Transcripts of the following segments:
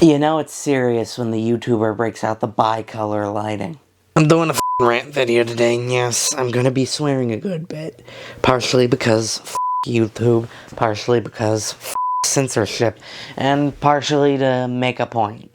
You know it's serious when the YouTuber breaks out the bicolor lighting. I'm doing a rant video today, and yes, I'm gonna be swearing a good bit. Partially because YouTube, partially because censorship, and partially to make a point.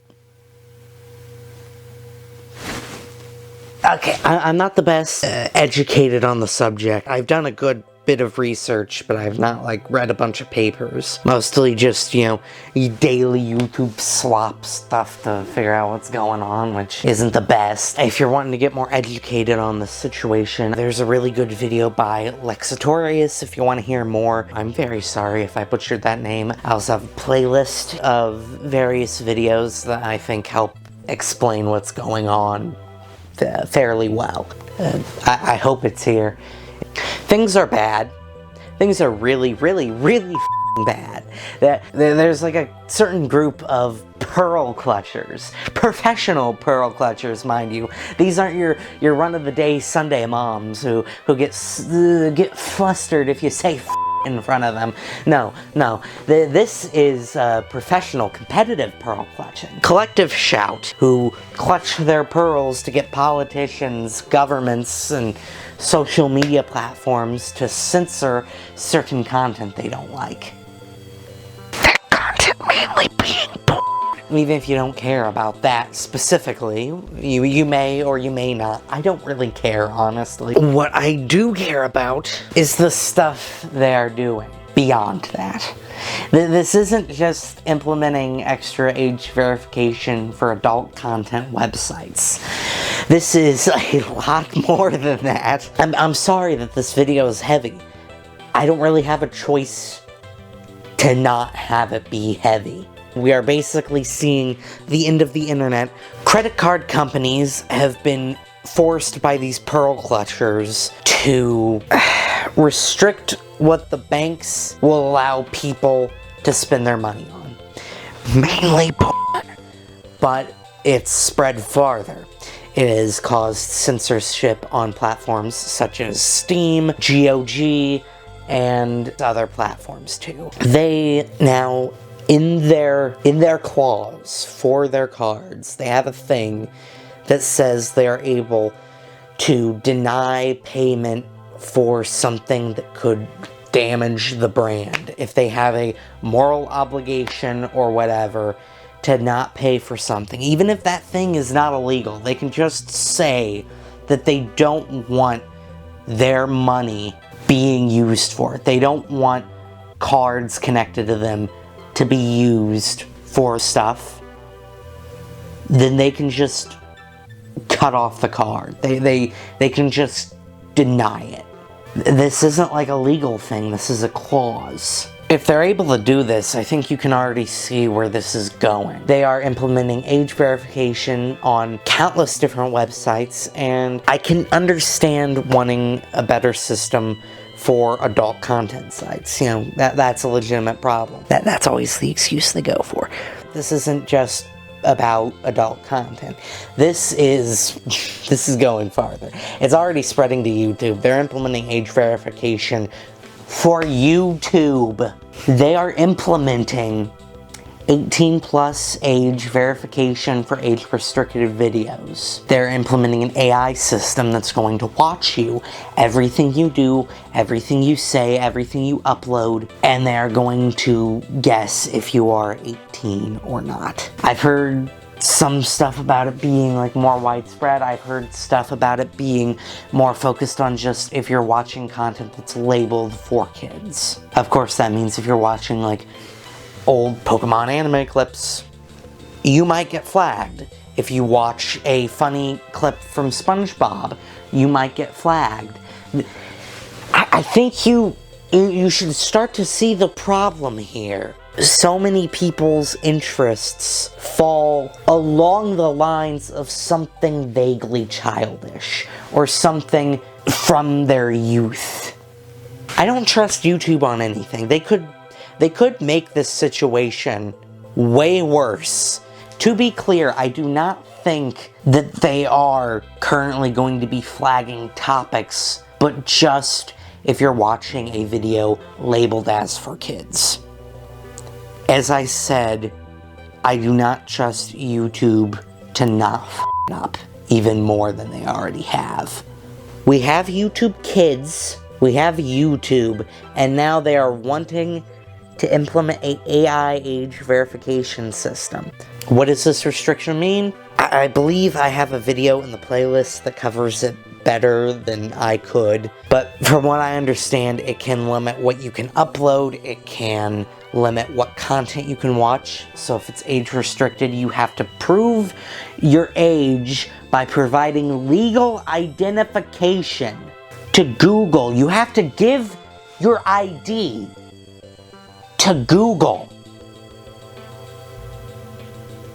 Okay, I'm not the best educated on the subject. I've done a good bit of research, but I've not, read a bunch of papers. Mostly just, daily YouTube slop stuff to figure out what's going on, which isn't the best. If you're wanting to get more educated on the situation, there's a really good video by Lexitorius if you want to hear more. I'm very sorry if I butchered that name. I also have a playlist of various videos that I think help explain what's going on fairly well. I hope it's here. Things are bad. Things are really, really, really bad. There's a certain group of pearl clutchers. Professional pearl clutchers, mind you. These aren't your run-of-the-day Sunday moms who get flustered if you say in front of them. No. This is professional, competitive pearl clutching. Collective Shout, who clutch their pearls to get politicians, governments, and social media platforms to censor certain content they don't like. That content mainly being porn. Even if you don't care about that specifically, you may or you may not. I don't really care, honestly. What I do care about is the stuff they're doing beyond that. This isn't just implementing extra age verification for adult content websites. This is a lot more than that. I'm sorry that this video is heavy. I don't really have a choice to not have it be heavy. We are basically seeing the end of the internet. Credit card companies have been forced by these pearl clutchers to restrict what the banks will allow people to spend their money on. Mainly porn. But it's spread farther. It has caused censorship on platforms such as Steam, GOG, and other platforms too. They now, in their clause for their cards, they have a thing that says they are able to deny payment for something that could damage the brand. If they have a moral obligation or whatever to not pay for something, even if that thing is not illegal, they can just say that they don't want their money being used for it. They don't want cards connected to them to be used for stuff. Then they can just cut off the card. They can just deny it. This isn't like a legal thing, this is a clause. If they're able to do this, I think you can already see where this is going. They are implementing age verification on countless different websites, and I can understand wanting a better system for adult content sites. That's a legitimate problem. That's always the excuse they go for. This isn't just about adult content. This is going farther. It's already spreading to YouTube. They're implementing age verification for YouTube. They are implementing 18 plus age verification for age restricted videos. They're implementing an AI system that's going to watch you, everything you do, everything you say, everything you upload, and they're going to guess if you are 18 or not. I've heard some stuff about it being more widespread. I've heard stuff about it being more focused on just if you're watching content that's labeled for kids. Of course, that means if you're watching old Pokemon anime clips, you might get flagged. If you watch a funny clip from SpongeBob, you might get flagged. I think you should start to see the problem here. So many people's interests fall along the lines of something vaguely childish, or something from their youth. I don't trust YouTube on anything. They could make this situation way worse. To be clear, I do not think that they are currently going to be flagging topics, but just if you're watching a video labeled as for kids. As I said, I do not trust YouTube to not f up even more than they already have. We have YouTube Kids, we have YouTube, and now they are wanting to implement a AI age verification system. What does this restriction mean? I believe I have a video in the playlist that covers it better than I could, but from what I understand, it can limit what you can upload, it can limit what content you can watch. So if it's age restricted, you have to prove your age by providing legal identification to Google. You have to give your ID to Google.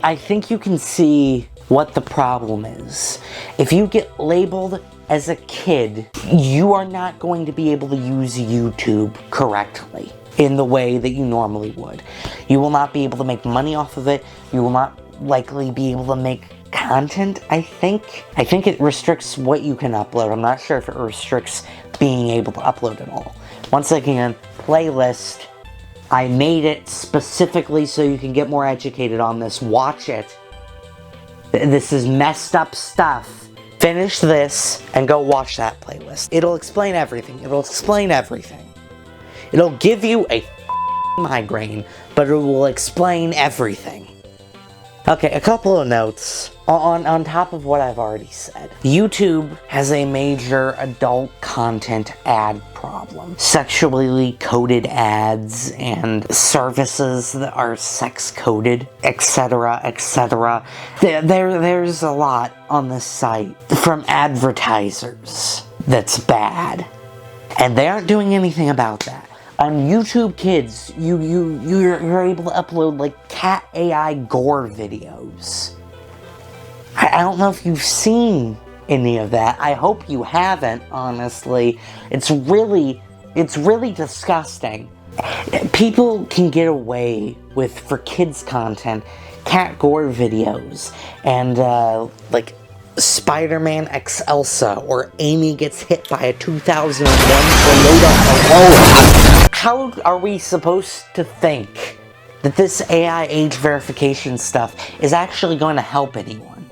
I think you can see what the problem is. If you get labeled as a kid, you are not going to be able to use YouTube correctly in the way that you normally would. You will not be able to make money off of it. You will not likely be able to make content, I think. I think it restricts what you can upload. I'm not sure if it restricts being able to upload at all. Once again, playlist. I made it specifically so you can get more educated on this. Watch it. This is messed up stuff. Finish this and go watch that playlist. It'll explain everything. It'll explain everything. It'll give you a migraine, but it will explain everything. Okay, a couple of notes on top of what I've already said. YouTube has a major adult content ad problem. Sexually coded ads and services that are sex coded, etc., etc. There's a lot on this site from advertisers that's bad. And they aren't doing anything about that. On YouTube Kids, you're able to upload like cat AI gore videos. I don't know if you've seen any of that. I hope you haven't, honestly. It's really disgusting. People can get away with, for kids content, cat gore videos and like Spider-Man X Elsa or Amy gets hit by a 2001 Toyota Corolla. How are we supposed to think that this AI age verification stuff is actually going to help anyone?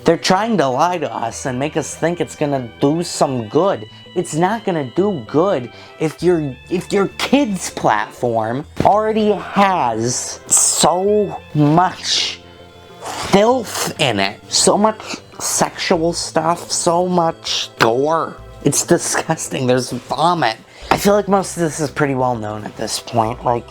They're trying to lie to us and make us think it's going to do some good. It's not going to do good if your kids' platform already has so much filth in it, so much sexual stuff, so much gore. It's disgusting. There's vomit. I feel like most of this is pretty well known at this point. Like,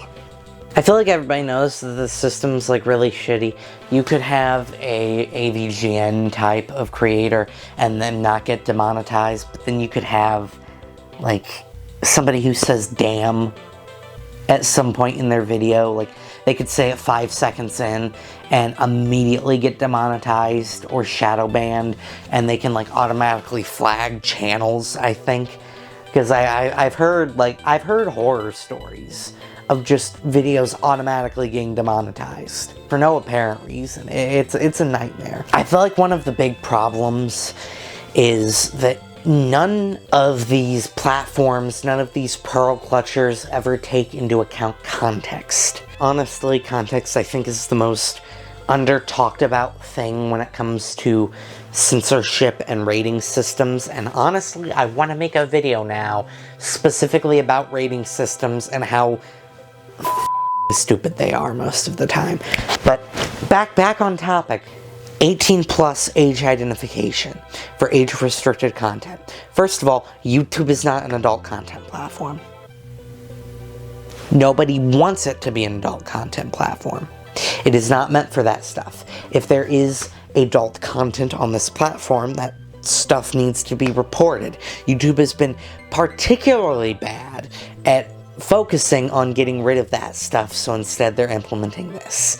I feel like everybody knows that the system's like really shitty. You could have a AVGN type of creator and then not get demonetized, but then you could have like somebody who says damn at some point in their video. Like, they could say it 5 seconds in and immediately get demonetized or shadow banned, and they can like automatically flag channels, I think. Because I've heard horror stories of just videos automatically getting demonetized for no apparent reason. It's a nightmare. I feel like one of the big problems is that none of these platforms, none of these pearl clutchers ever take into account context. Honestly, context I think is the most under-talked about thing when it comes to censorship and rating systems, and honestly, I want to make a video now specifically about rating systems and how stupid they are most of the time. But back on topic. 18 plus age identification for age restricted content. First of all, YouTube is not an adult content platform. Nobody wants it to be an adult content platform. It is not meant for that stuff. If there is adult content on this platform, that stuff needs to be reported. YouTube has been particularly bad at focusing on getting rid of that stuff, so instead they're implementing this.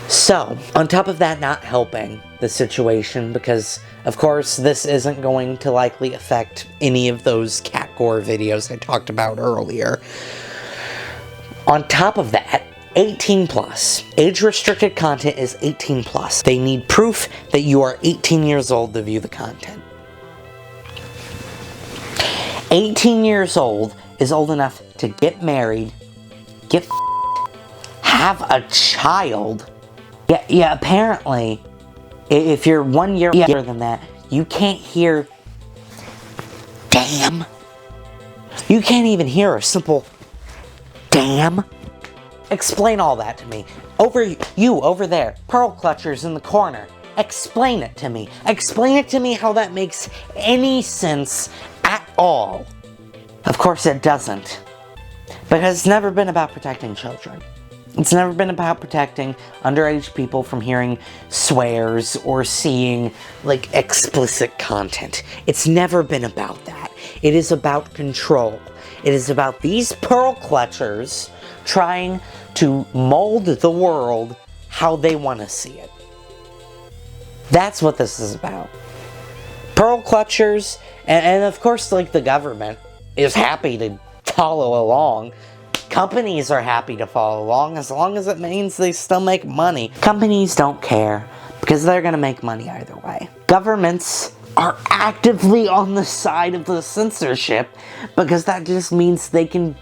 So, on top of that not helping the situation, because, of course, this isn't going to likely affect any of those cat gore videos I talked about earlier. On top of that, 18 plus. Age-restricted content is 18 plus. They need proof that you are 18 years old to view the content. 18 years old is old enough to get married, get have a child, Yeah, apparently, if you're 1 year younger than that, you can't hear damn. You can't even hear a simple damn. Explain all that to me. Over there, pearl clutchers in the corner. Explain it to me. Explain it to me how that makes any sense at all. Of course it doesn't. Because it's never been about protecting children. It's never been about protecting underage people from hearing swears or seeing, like, explicit content. It's never been about that. It is about control. It is about these pearl clutchers trying to mold the world how they want to see it. That's what this is about. Pearl clutchers, and of course, like, the government is happy to follow along. Companies are happy to follow along as long as it means they still make money. Companies don't care because they're gonna make money either way. Governments are actively on the side of the censorship because that just means they can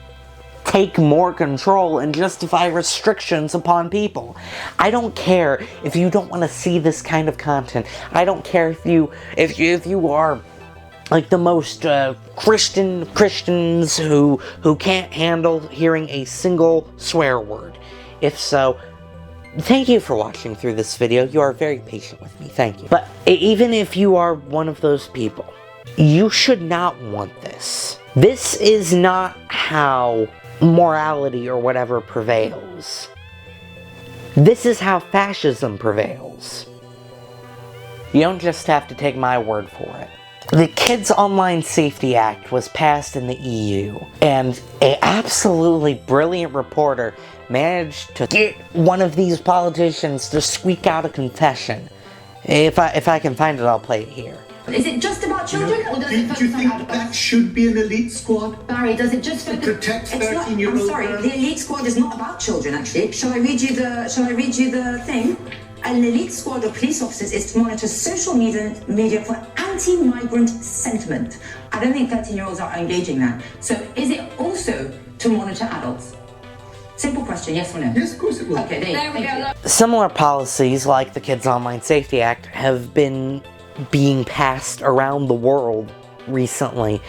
take more control and justify restrictions upon people. I don't care if you don't want to see this kind of content. I don't care if you are like the most Christians who can't handle hearing a single swear word. If so, thank you for watching through this video. You are very patient with me. Thank you. But even if you are one of those people, you should not want this. This is not how morality or whatever prevails. This is how fascism prevails. You don't just have to take my word for it. The Kids Online Safety Act was passed in the EU, and an absolutely brilliant reporter managed to get one of these politicians to squeak out a confession. If I can find it, I'll play it here. Is it just about children, or does it focus Do you on think adults? that should be an elite squad? Barry, does it just focus... Protect It's not, 13-year-old I'm sorry, girls? the elite squad is not about children, actually. Shall I read you the thing? An elite squad of police officers is to monitor social media for anti-migrant sentiment. I don't think 13-year-olds are engaging that. So is it also to monitor adults? Simple question, yes or no? Yes, of course it will. Okay, there we go. Similar policies like the Kids Online Safety Act have been being passed around the world recently.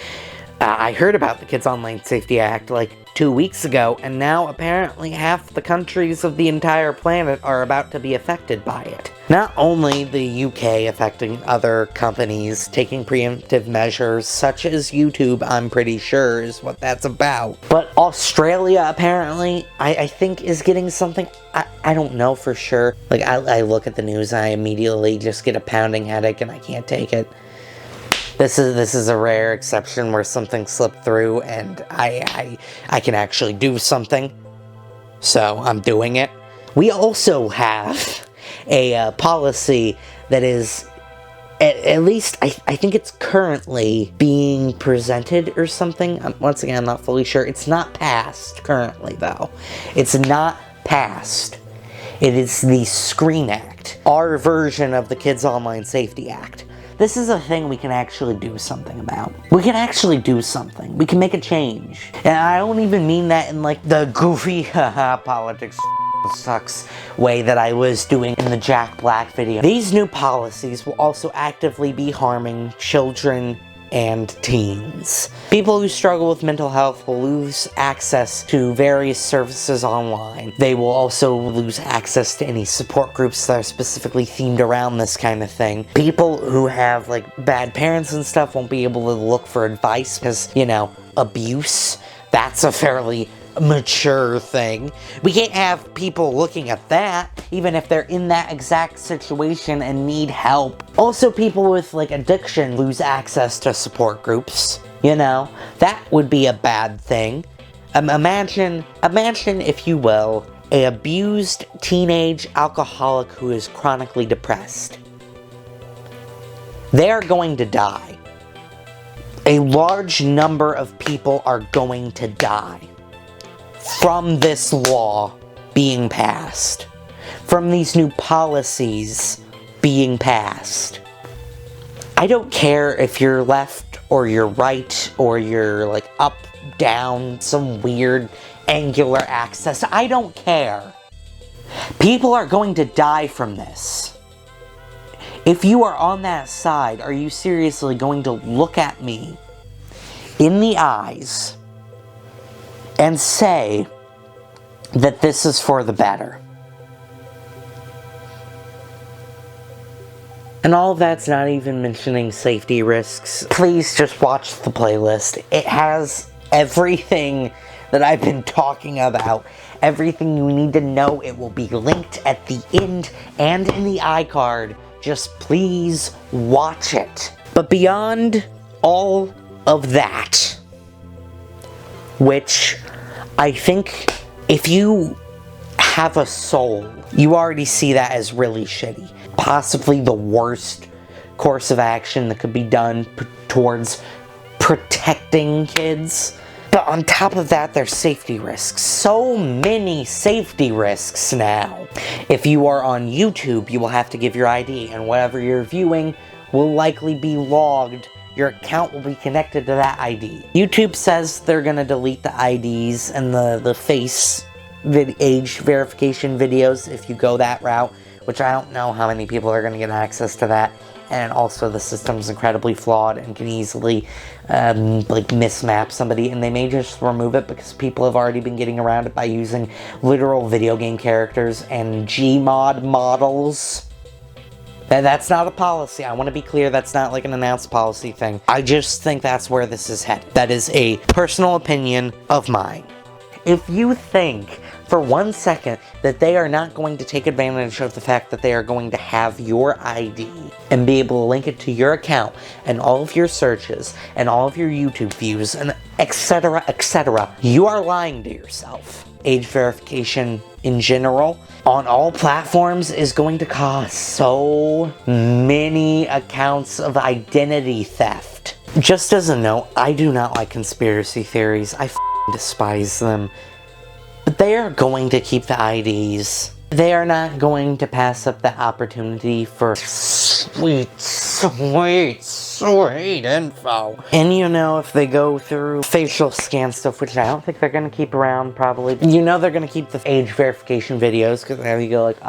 I heard about the Kids Online Safety Act like 2 weeks ago, and now apparently half the countries of the entire planet are about to be affected by it. Not only the UK affecting other companies taking preemptive measures, such as YouTube, I'm pretty sure is what that's about, but Australia apparently, I think, is getting something. I don't know for sure. Like, I look at the news, I immediately just get a pounding headache and I can't take it. This is a rare exception where something slipped through and I can actually do something. So I'm doing it. We also have a policy that is, at least I think it's currently being presented or something. Once again, I'm not fully sure. It's not passed currently though. It's not passed. It is the Screen Act, our version of the Kids Online Safety Act. This is a thing we can actually do something about. We can actually do something. We can make a change. And I don't even mean that in like the goofy haha politics sucks way that I was doing in the Jack Black video. These new policies will also actively be harming children and teens. People who struggle with mental health will lose access to various services online. They will also lose access to any support groups that are specifically themed around this kind of thing. People who have like bad parents and stuff won't be able to look for advice because, you know, abuse, that's a fairly mature thing. We can't have people looking at that, even if they're in that exact situation and need help. Also, people with like addiction lose access to support groups. You know, that would be a bad thing. Imagine, if you will, a abused teenage alcoholic who is chronically depressed. They're going to die. A large number of people are going to die from this law being passed, from these new policies being passed. I don't care if you're left or you're right or you're like up, down, some weird angular axis. I don't care. People are going to die from this. If you are on that side, are you seriously going to look at me in the eyes and say that this is for the better? And all of that's not even mentioning safety risks. Please just watch the playlist. It has everything that I've been talking about. Everything you need to know. It will be linked at the end and in the iCard. Just please watch it. But beyond all of that, which I think if you have a soul, you already see that as really shitty. Possibly the worst course of action that could be done towards protecting kids. But on top of that, there's safety risks. So many safety risks now. If you are on YouTube, you will have to give your ID, and whatever you're viewing will likely be logged. Your account will be connected to that ID. YouTube says they're gonna delete the IDs and the face age verification videos if you go that route, which I don't know how many people are gonna get access to that. And also the system's incredibly flawed and can easily like mismap somebody, and they may just remove it because people have already been getting around it by using literal video game characters and Gmod models. That's not a policy. I want to be clear, that's not like an announced policy thing. I just think that's where this is headed. That is a personal opinion of mine. If you think for 1 second that they are not going to take advantage of the fact that they are going to have your ID and be able to link it to your account and all of your searches and all of your YouTube views and etc., etc., you are lying to yourself. Age verification in general on all platforms is going to cause so many accounts of identity theft. Just as a note, I do not like conspiracy theories. I despise them. But they are going to keep the IDs. They are not going to pass up the opportunity for sweet, sweet, sweet info. And you know, if they go through facial scan stuff, which I don't think they're going to keep around, probably. You know they're going to keep the age verification videos, because there you go like,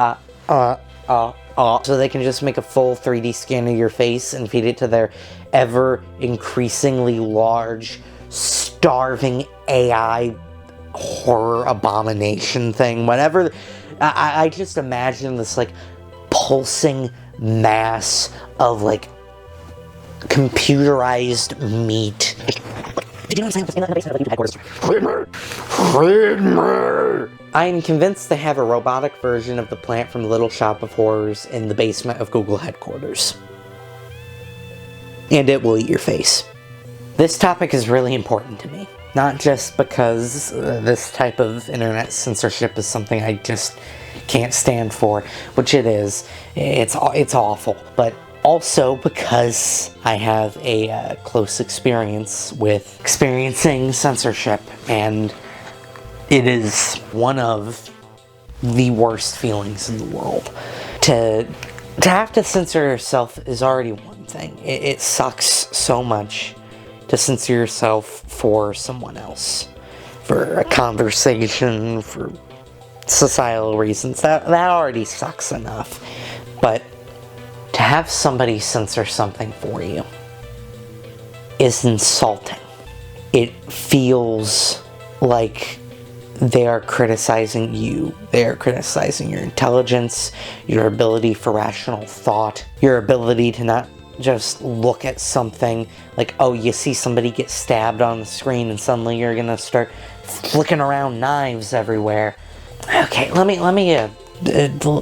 so they can just make a full 3D scan of your face and feed it to their ever increasingly large, starving AI horror abomination thing, whatever. I just imagine this like pulsing mass of like computerized meat. I am convinced they have a robotic version of the plant from Little Shop of Horrors in the basement of Google headquarters. And it will eat your face. This topic is really important to me. Not just because this type of internet censorship is something I just can't stand for, which it is. It's awful. But also because I have a close experience with experiencing censorship, and it is one of the worst feelings in the world. To have to censor yourself is already one thing. It sucks so much to censor yourself for someone else, for a conversation, for societal reasons. That already sucks enough. But to have somebody censor something for you is insulting. It feels like they are criticizing you. They are criticizing your intelligence, your ability for rational thought, your ability to not just look at something like, oh, you see somebody get stabbed on the screen and suddenly you're gonna start flicking around knives everywhere. Okay, let me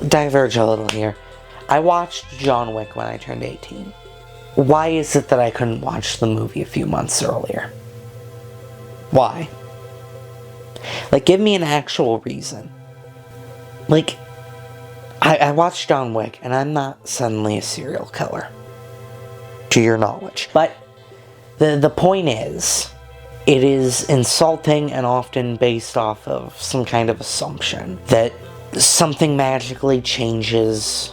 diverge a little here. I watched John Wick when I turned 18. Why is it that I couldn't watch the movie a few months earlier? Why? Like, give me an actual reason. Like, I watched John Wick, and I'm not suddenly a serial killer, to your knowledge. But the point is, it is insulting and often based off of some kind of assumption that something magically changes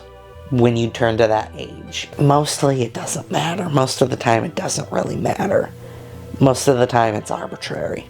when you turn to that age. Mostly it doesn't matter. Most of the time it doesn't really matter. Most of the time it's arbitrary.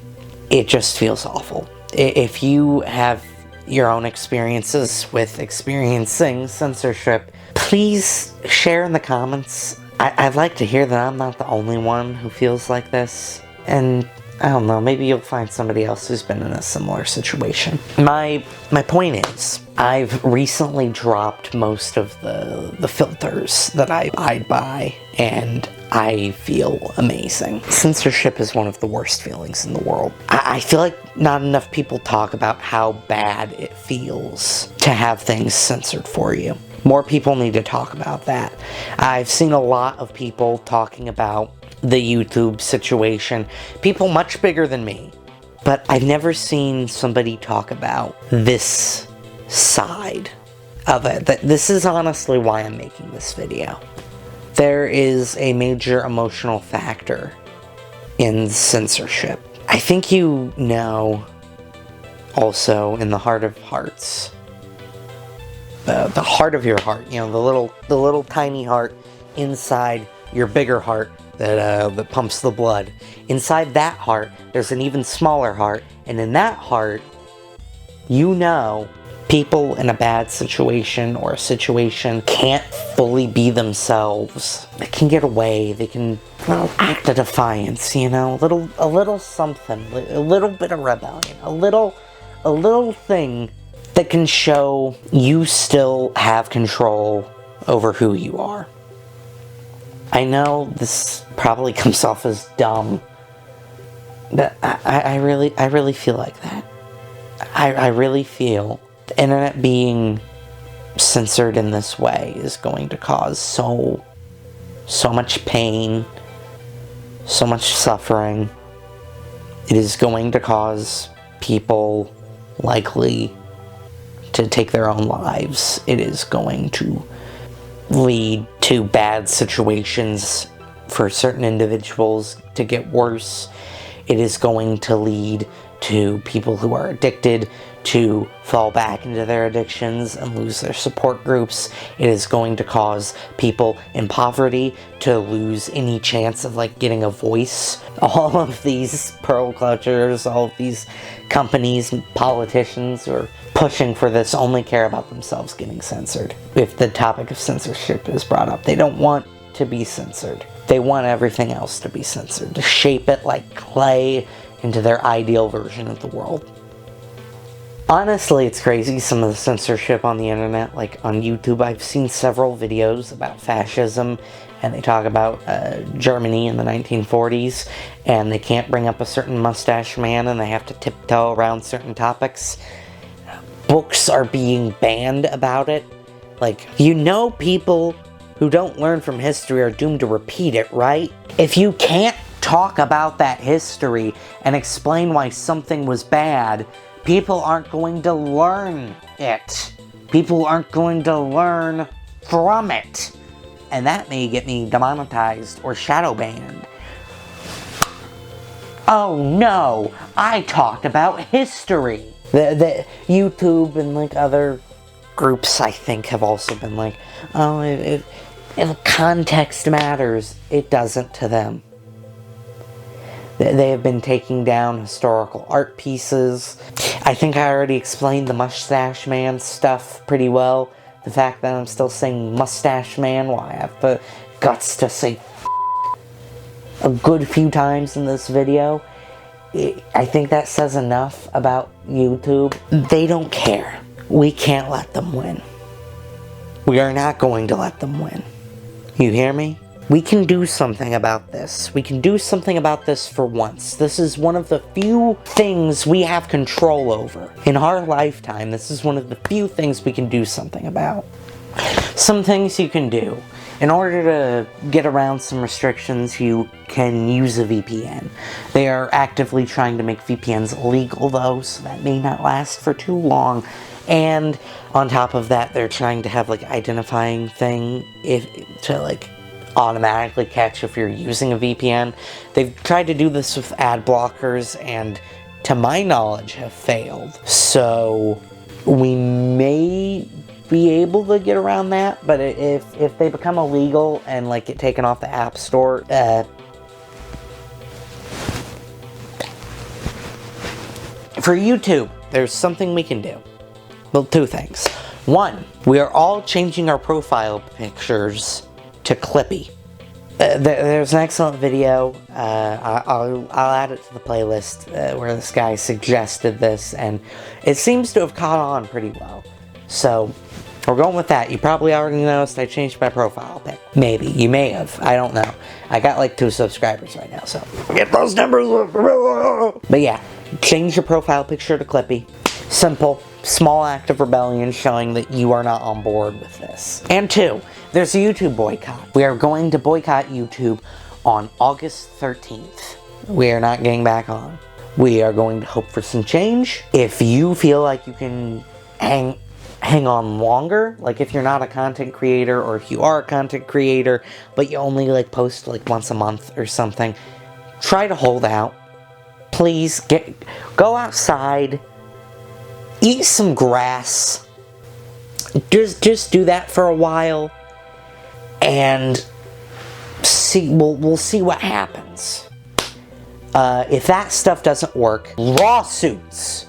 It just feels awful. If you have your own experiences with experiencing censorship, please share in the comments. I'd like to hear that I'm not the only one who feels like this. And I don't know, maybe you'll find somebody else who's been in a similar situation. My point is, I've recently dropped most of the filters that I abide by, and I feel amazing. Censorship is one of the worst feelings in the world. I feel like not enough people talk about how bad it feels to have things censored for you. More people need to talk about that. I've seen a lot of people talking about the YouTube situation, people much bigger than me, but I've never seen somebody talk about this side of it. This is honestly why I'm making this video. There is a major emotional factor in censorship. I think you know also in the heart of hearts, the heart of your heart, you know, the little tiny heart inside your bigger heart that pumps the blood. Inside that heart, there's an even smaller heart, and in that heart, you know, people in a bad situation or a situation can't fully be themselves. They can get away. They can, well, act a defiance, you know, a little something, a little bit of rebellion, a little thing that can show you still have control over who you are. I know this probably comes off as dumb, but I really feel like that. I really feel the internet being censored in this way is going to cause so much pain, so much suffering. It is going to cause people likely to take their own lives. It is going to lead to bad situations for certain individuals to get worse. It is going to lead to people who are addicted to fall back into their addictions and lose their support groups. It is going to cause people in poverty to lose any chance of like getting a voice. All of these pearl clutchers, all of these companies and politicians who are pushing for this only care about themselves getting censored. If the topic of censorship is brought up, they don't want to be censored. They want everything else to be censored, to shape it like clay into their ideal version of the world. Honestly, it's crazy, some of the censorship on the internet. Like on YouTube, I've seen several videos about fascism, and they talk about Germany in the 1940s, and they can't bring up a certain mustache man, and they have to tiptoe around certain topics. Books are being banned about it. Like, you know, people who don't learn from history are doomed to repeat it, right? If you can't talk about that history and explain why something was bad, people aren't going to learn it. People aren't going to learn from it. And that may get me demonetized or shadow banned. Oh no, I talked about history. The YouTube and like other groups, I think, have also been like, oh, if context matters, it doesn't to them. They have been taking down historical art pieces. I think I already explained the mustache man stuff pretty well. The fact that I'm still saying mustache man while I have the guts to say a good few times in this video. I think that says enough about YouTube. They don't care. We can't let them win. We are not going to let them win. You hear me? We can do something about this. We can do something about this for once. This is one of the few things we have control over. In our lifetime, this is one of the few things we can do something about. Some things you can do. In order to get around some restrictions, you can use a VPN. They are actively trying to make VPNs illegal, though, so that may not last for too long. And on top of that, they're trying to have like identifying thing to like automatically catch if you're using a VPN. They've tried to do this with ad blockers, and to my knowledge, have failed. So we may be able to get around that, but if they become illegal and like get taken off the App Store, for YouTube, there's something we can do. Well, two things. One, we are all changing our profile pictures to CLIPPY. There's an excellent video, I'll add it to the playlist, where this guy suggested this, and it seems to have caught on pretty well. So, we're going with that. You probably already noticed I changed my profile pic. Maybe. You may have. I don't know. I got like 2 subscribers right now, so get those numbers up. But yeah, change your profile picture to CLIPPY. Simple, small act of rebellion showing that you are not on board with this. And 2, there's a YouTube boycott. We are going to boycott YouTube on August 13th. We are not getting back on. We are going to hope for some change. If you feel like you can hang on longer, like if you're not a content creator, or if you are a content creator but you only like post like once a month or something, try to hold out. Please go outside, eat some grass, just do that for a while, and we'll see what happens. If that stuff doesn't work, lawsuits.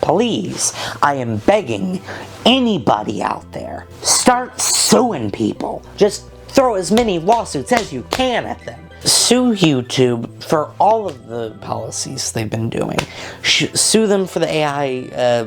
Please, I am begging anybody out there, start suing people. Just throw as many lawsuits as you can at them. Sue YouTube for all of the policies they've been doing. Sue them for the AI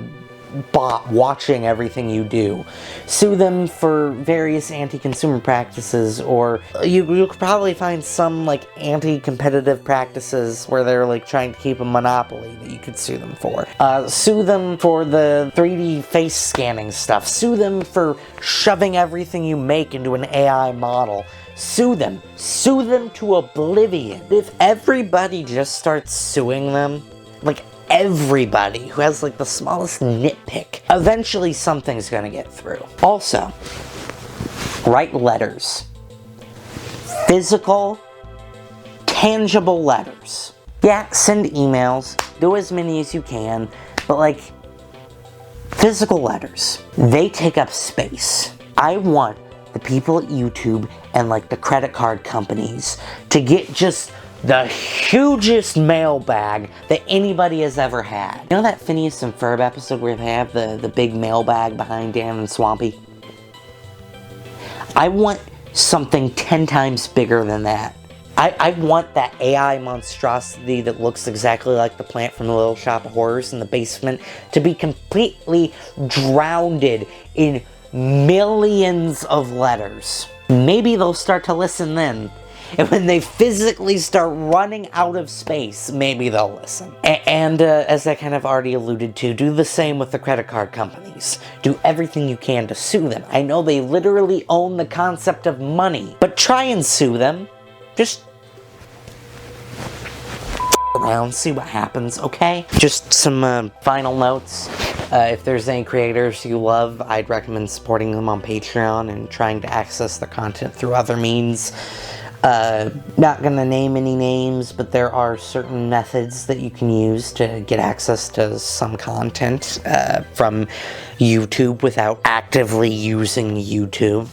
bot watching everything you do. Sue them for various anti-consumer practices, or you could probably find some like anti-competitive practices where they're like trying to keep a monopoly that you could sue them for. Sue them for the 3D face scanning stuff. Sue them for shoving everything you make into an AI model. Sue them. Sue them to oblivion. If everybody just starts suing them, like everybody who has like the smallest nitpick, eventually something's gonna get through. Also, write letters. Physical, tangible letters. Yeah, send emails, do as many as you can, but like, physical letters. They take up space. I want the people at YouTube and like the credit card companies to get just the hugest mailbag that anybody has ever had. You know that Phineas and Ferb episode where they have the big mailbag behind Dan and Swampy? I want something 10 times bigger than that. I want that AI monstrosity that looks exactly like the plant from the Little Shop of Horrors in the basement to be completely drowned in millions of letters. Maybe they'll start to listen then. And when they physically start running out of space, maybe they'll listen. And as I kind of already alluded to, do the same with the credit card companies. Do everything you can to sue them. I know they literally own the concept of money, but try and sue them. Just around, see what happens, okay? Just some final notes. If there's any creators you love, I'd recommend supporting them on Patreon and trying to access their content through other means. Not gonna name any names, but there are certain methods that you can use to get access to some content from YouTube without actively using YouTube.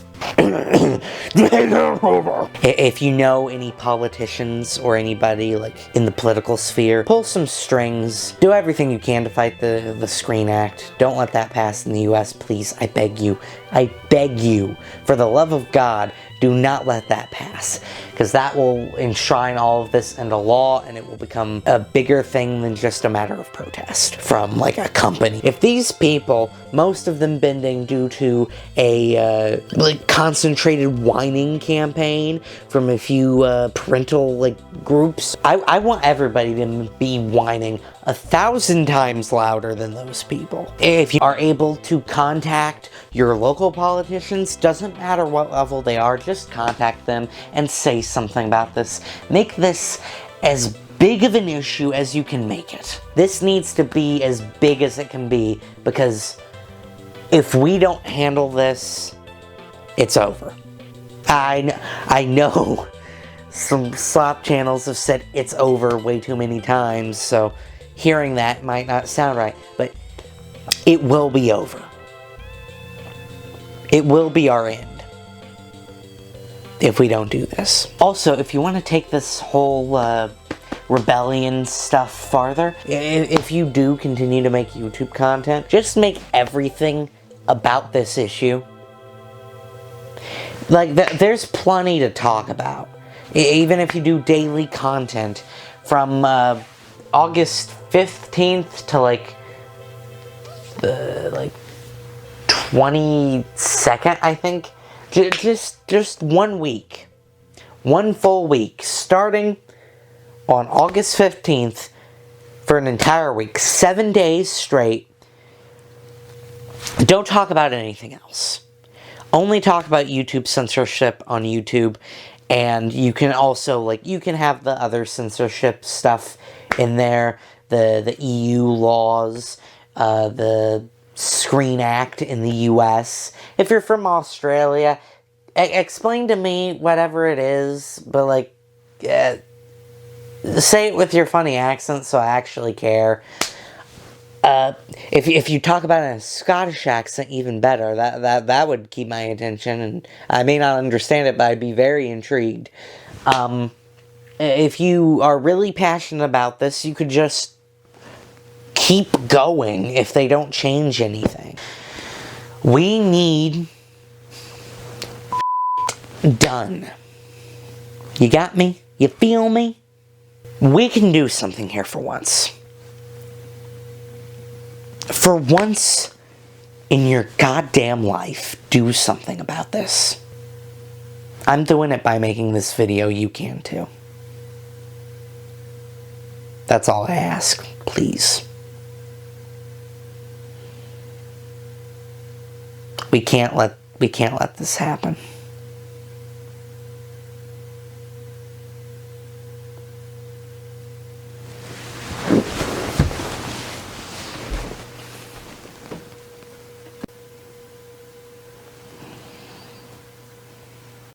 If you know any politicians or anybody like in the political sphere, pull some strings. Do everything you can to fight the Screen Act. Don't let that pass in the US, please. I beg you. I beg you. For the love of God, do not let that pass. Because that will enshrine all of this into law, and it will become a bigger thing than just a matter of protest from like a company. If these people, most of them bending due to a like concentrated whining campaign from a few parental like groups, I want everybody to be whining 1,000 times louder than those people. If you are able to contact your local politicians, doesn't matter what level they are, just contact them and say something about this. Make this as big of an issue as you can make it. This needs to be as big as it can be, because if we don't handle this, it's over. I know some slop channels have said it's over way too many times, so hearing that might not sound right, but it will be over. It will be our end if we don't do this. Also, if you want to take this whole rebellion stuff farther. If you do continue to make YouTube content, just make everything about this issue. Like, there's plenty to talk about. Even if you do daily content from August 15th to like 22nd, I think. Just 1 week. 1 full week. Starting on August 15th for an entire week. 7 days straight. Don't talk about anything else. Only talk about YouTube censorship on YouTube. And you can also, like, you can have the other censorship stuff in there. The EU laws, the Screen Act in the US. If you're from Australia, explain to me whatever it is, but, like, say it with your funny accent so I actually care. If you talk about it in a Scottish accent, even better. That would keep my attention, and I may not understand it, but I'd be very intrigued. If you are really passionate about this, you could just keep going if they don't change anything. We need done. You got me? You feel me? We can do something here for once. For once in your goddamn life, do something about this. I'm doing it by making this video. You can too. That's all I ask, please. We can't let this happen.